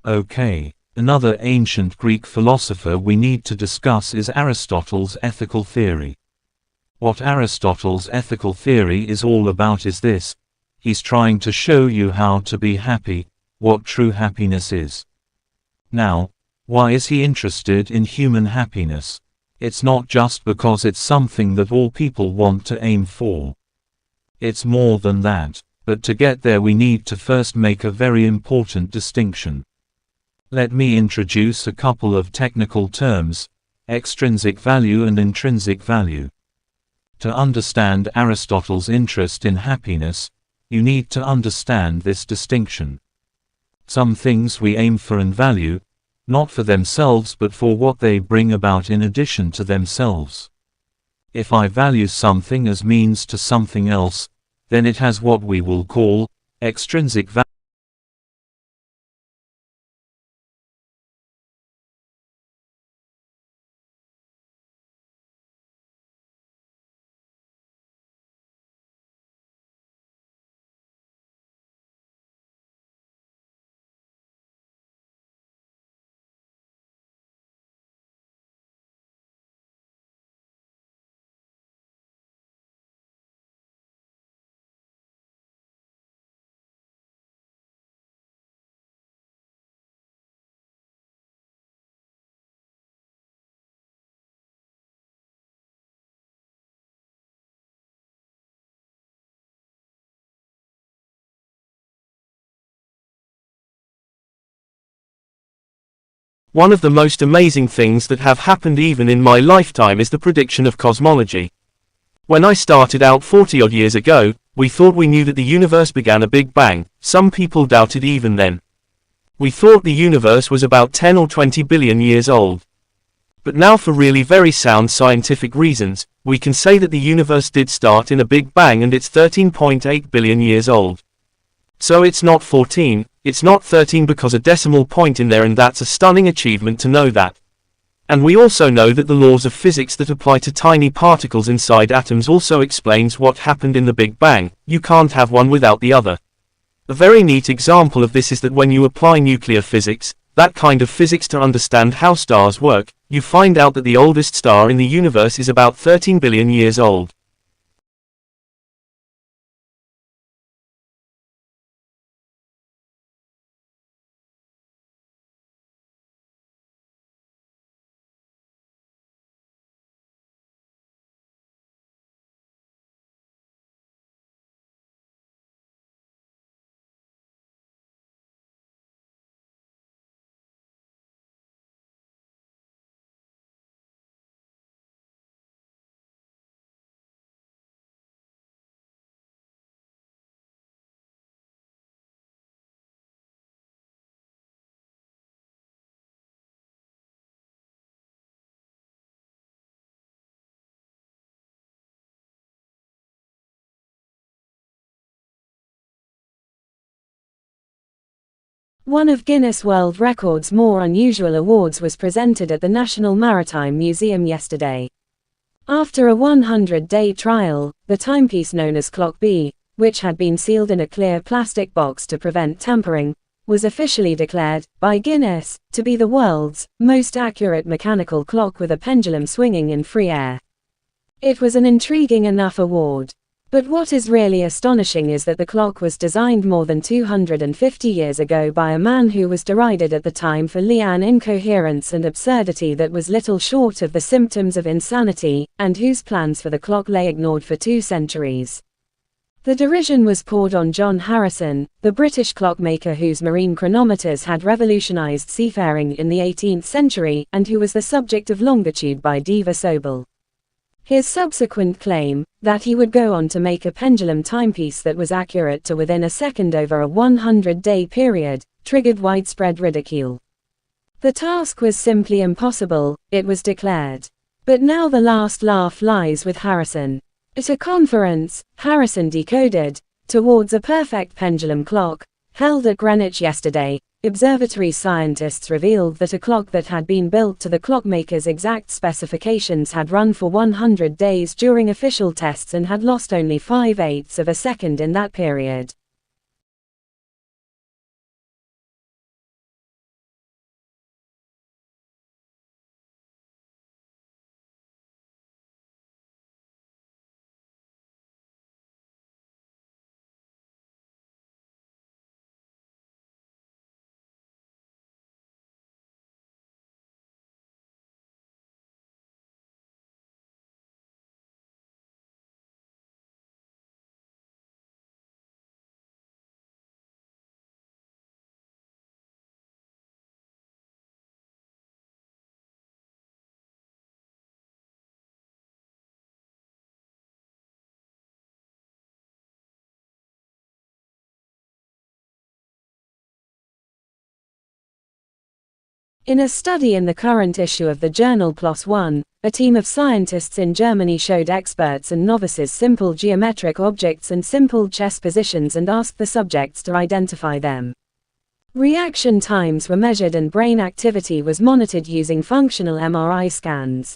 Okay, another ancient Greek philosopher we need to discuss is Aristotle's ethical theory. What Aristotle's ethical theory is all about is this: he's trying to show you how to be happy, what true happiness is. Now, why is he interested in human happiness? It's not just because it's something that all people want to aim for. It's more than that, but to get there we need to first make a very important distinction. Let me introduce a couple of technical terms: extrinsic value and intrinsic value. To understand Aristotle's interest in happiness, you need to understand this distinction. Some things we aim for and value, not for themselves but for what they bring about in addition to themselves. If I value something as means to something else, then it has what we will call extrinsic value. One of the most amazing things that have happened even in my lifetime is the prediction of cosmology. When I started out 40-odd years ago, we thought we knew that the universe began a Big Bang. Some people doubted even then. We thought the universe was about 10 or 20 billion years old. But now, for really very sound scientific reasons, we can say that the universe did start in a Big Bang and it's 13.8 billion years old. So it's not 14, it's not 13 because a decimal point in there, and that's a stunning achievement to know that. And we also know that the laws of physics that apply to tiny particles inside atoms also explains what happened in the Big Bang. You can't have one without the other. A very neat example of this is that when you apply nuclear physics, that kind of physics, to understand how stars work, you find out that the oldest star in the universe is about 13 billion years old. One of Guinness World Records' more unusual awards was presented at the National Maritime Museum yesterday. After a 100-day trial, the timepiece known as Clock B, which had been sealed in a clear plastic box to prevent tampering, was officially declared, by Guinness, to be the world's most accurate mechanical clock with a pendulum swinging in free air. It was an intriguing enough award. But what is really astonishing is that the clock was designed more than 250 years ago by a man who was derided at the time for an incoherence and absurdity that was little short of the symptoms of insanity, and whose plans for the clock lay ignored for 2 centuries. The derision was poured on John Harrison, the British clockmaker whose marine chronometers had revolutionized seafaring in the 18th century, and who was the subject of Longitude by Diva Sobel. His subsequent claim, that he would go on to make a pendulum timepiece that was accurate to within a second over a 100-day period, triggered widespread ridicule. The task was simply impossible, it was declared. But now the last laugh lies with Harrison. At a conference, Harrison decoded, towards a perfect pendulum clock, held at Greenwich yesterday, observatory scientists revealed that a clock that had been built to the clockmaker's exact specifications had run for 100 days during official tests and had lost only 5/8 of a second in that period. In a study in the current issue of the journal PLOS One, a team of scientists in Germany showed experts and novices simple geometric objects and simple chess positions and asked the subjects to identify them. Reaction times were measured and brain activity was monitored using functional MRI scans.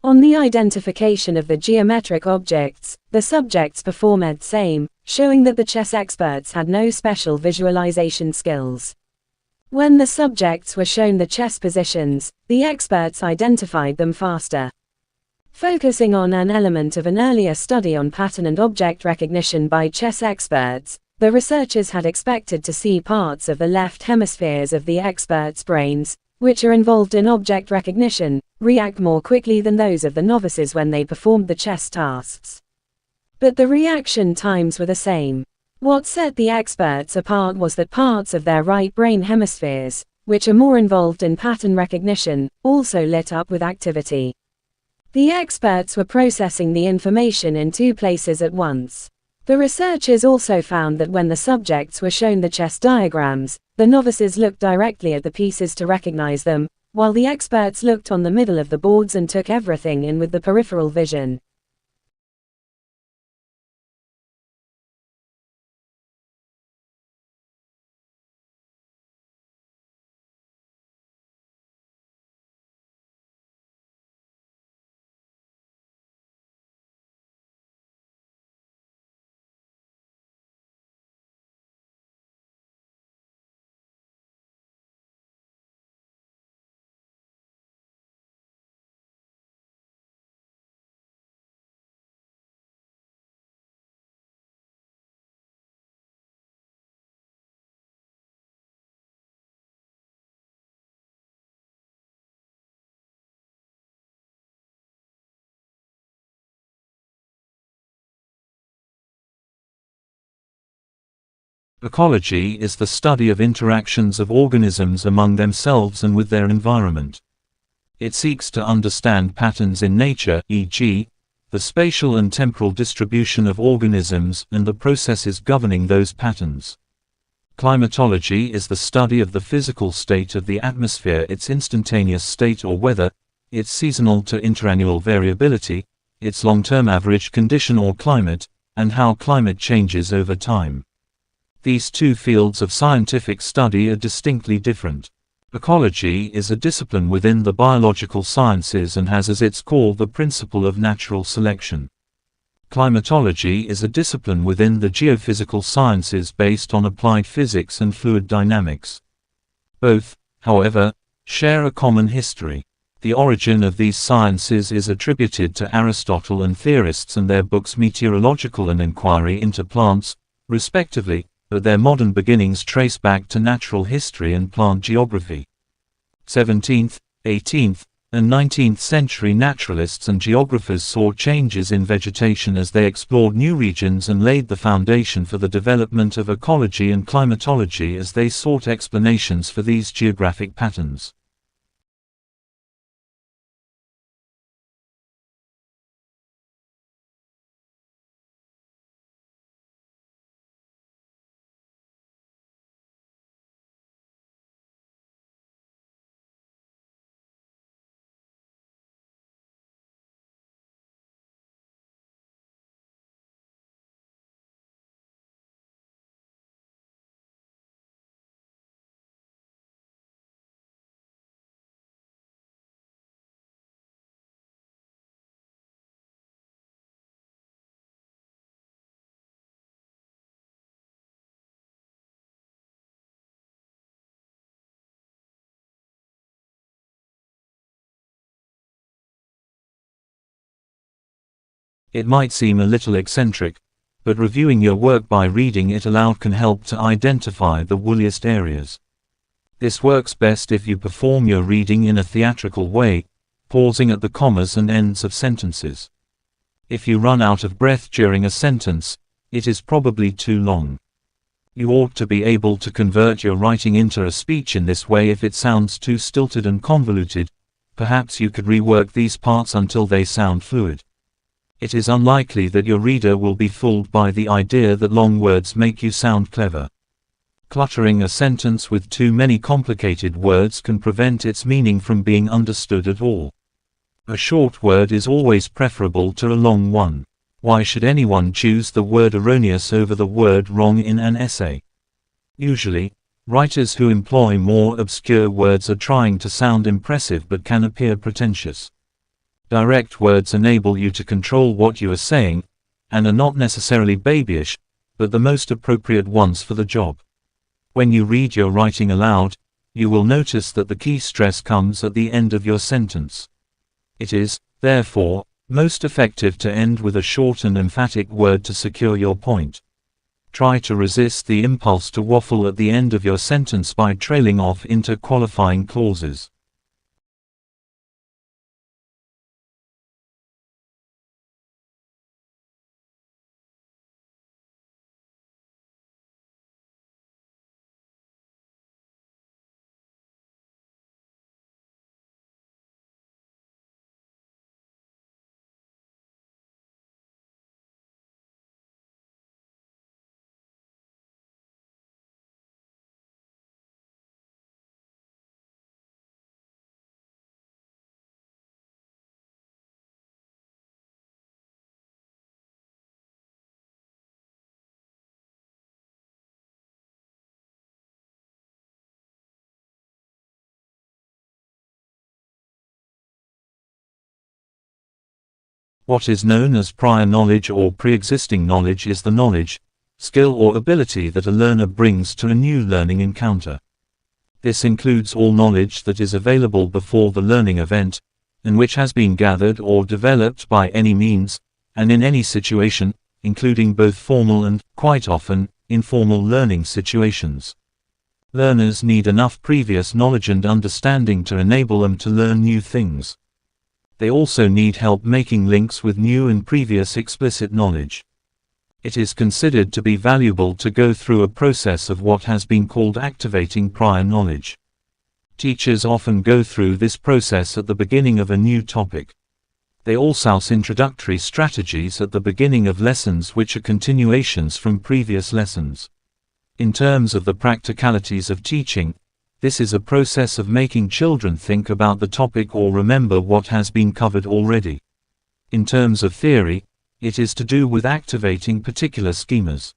On the identification of the geometric objects, the subjects performed the same, showing that the chess experts had no special visualization skills. When the subjects were shown the chess positions, the experts identified them faster. Focusing on an element of an earlier study on pattern and object recognition by chess experts, the researchers had expected to see parts of the left hemispheres of the experts' brains, which are involved in object recognition, react more quickly than those of the novices when they performed the chess tasks. But the reaction times were the same. What set the experts apart was that parts of their right brain hemispheres, which are more involved in pattern recognition, also lit up with activity. The experts were processing the information in two places at once. The researchers also found that when the subjects were shown the chess diagrams, the novices looked directly at the pieces to recognize them, while the experts looked on the middle of the boards and took everything in with the peripheral vision. Ecology is the study of interactions of organisms among themselves and with their environment. It seeks to understand patterns in nature, e.g., the spatial and temporal distribution of organisms and the processes governing those patterns. Climatology is the study of the physical state of the atmosphere, its instantaneous state or weather, its seasonal to interannual variability, its long-term average condition or climate, and how climate changes over time. These two fields of scientific study are distinctly different. Ecology is a discipline within the biological sciences and has as its core the principle of natural selection. Climatology is a discipline within the geophysical sciences based on applied physics and fluid dynamics. Both, however, share a common history. The origin of these sciences is attributed to Aristotle and theorists and their books Meteorological and Inquiry into Plants, respectively, but their modern beginnings trace back to natural history and plant geography. 17th, 18th, and 19th century naturalists and geographers saw changes in vegetation as they explored new regions and laid the foundation for the development of ecology and climatology as they sought explanations for these geographic patterns. It might seem a little eccentric, but reviewing your work by reading it aloud can help to identify the woolliest areas. This works best if you perform your reading in a theatrical way, pausing at the commas and ends of sentences. If you run out of breath during a sentence, it is probably too long. You ought to be able to convert your writing into a speech in this way if it sounds too stilted and convoluted. Perhaps you could rework these parts until they sound fluid. It is unlikely that your reader will be fooled by the idea that long words make you sound clever. Cluttering a sentence with too many complicated words can prevent its meaning from being understood at all. A short word is always preferable to a long one. Why should anyone choose the word erroneous over the word wrong in an essay? Usually, writers who employ more obscure words are trying to sound impressive but can appear pretentious. Direct words enable you to control what you are saying, and are not necessarily babyish, but the most appropriate ones for the job. When you read your writing aloud, you will notice that the key stress comes at the end of your sentence. It is, therefore, most effective to end with a short and emphatic word to secure your point. Try to resist the impulse to waffle at the end of your sentence by trailing off into qualifying clauses. What is known as prior knowledge or pre-existing knowledge is the knowledge, skill or ability that a learner brings to a new learning encounter. This includes all knowledge that is available before the learning event, and which has been gathered or developed by any means, and in any situation, including both formal and, quite often, informal learning situations. Learners need enough previous knowledge and understanding to enable them to learn new things. They also need help making links with new and previous explicit knowledge. It is considered to be valuable to go through a process of what has been called activating prior knowledge. Teachers often go through this process at the beginning of a new topic. They also use introductory strategies at the beginning of lessons which are continuations from previous lessons. In terms of the practicalities of teaching, this is a process of making children think about the topic or remember what has been covered already. In terms of theory, it is to do with activating particular schemas.